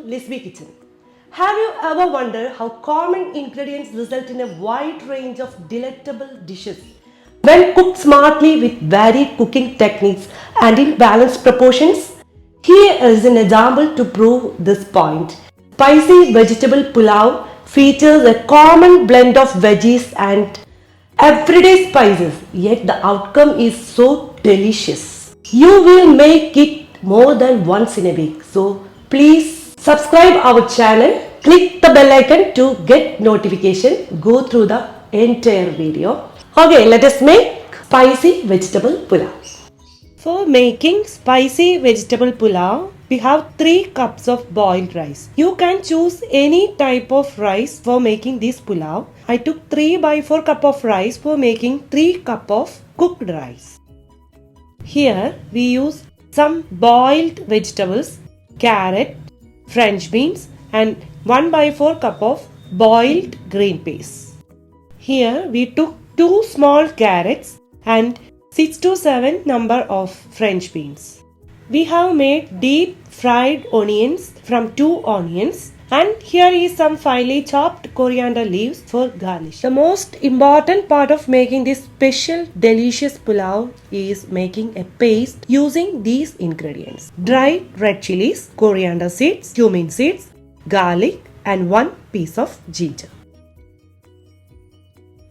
Lizbee kitchen. Have you ever wondered how common ingredients result in a wide range of delectable dishes? When cooked smartly with varied cooking techniques and in balanced proportions? Here is an example to prove this point. Spicy vegetable pulao features a common blend of veggies and everyday spices, yet the outcome is so delicious. You will make it more than once in a week. So please subscribe our channel, click the bell icon to get notification, go through the entire video. Okay, let us make spicy vegetable pulao. For making spicy vegetable pulao, we have 3 cups of boiled rice. You can choose any type of rice for making this pulao. I took 3 by 4 cup of rice for making 3 cup of cooked rice. Here we use some boiled vegetables, carrot, French beans and 1 by 4 cup of boiled green peas. Here we took 2 small carrots and 6 to 7 number of French beans. We have made deep fried onions from 2 onions, and here is some finely chopped coriander leaves for garnish. The most important part of making this special delicious pulao is making a paste using these ingredients: dried red chilies, coriander seeds, cumin seeds, garlic and 1 piece of ginger.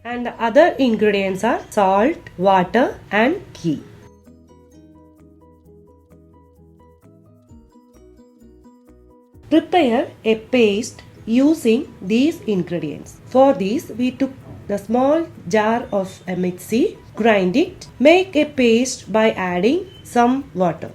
And the other ingredients are salt, water and ghee. Prepare a paste using these ingredients. For this, we took the small jar of a mixie, grind it, make a paste by adding some water.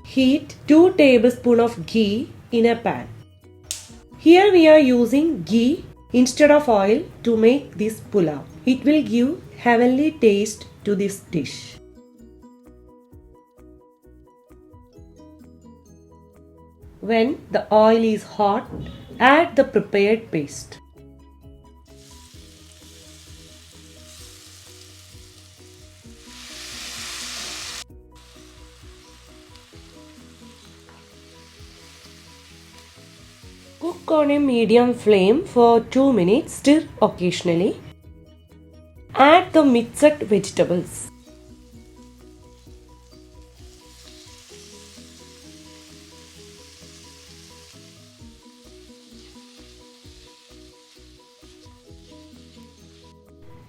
Heat 2 tablespoons of ghee in a pan. Here we are using ghee instead of oil to make this pulao. It will give heavenly taste to this dish. When the oil is hot, add the prepared paste. Cook on a medium flame for 2 minutes, stir occasionally. Add the mixed vegetables.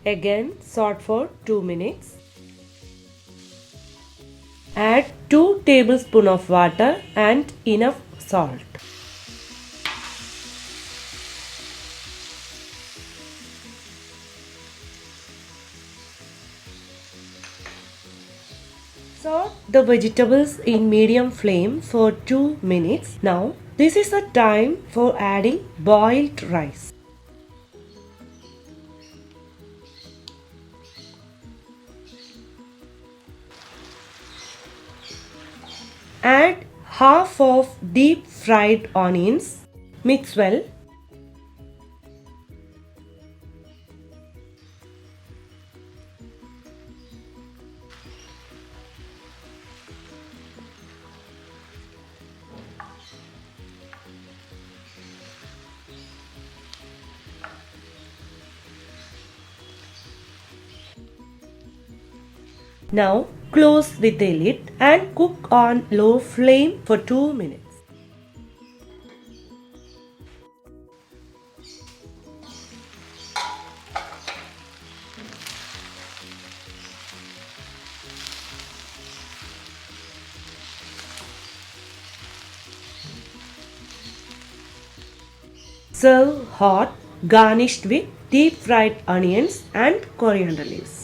Again saute for 2 minutes. Add 2 tablespoons of water and enough salt. Saute the vegetables in medium flame for 2 minutes. Now, this is the time for adding boiled rice. Add half of deep fried onions. Mix well. Now close with the lid and cook on low flame for 2 minutes. Serve hot, garnished with deep fried onions and coriander leaves.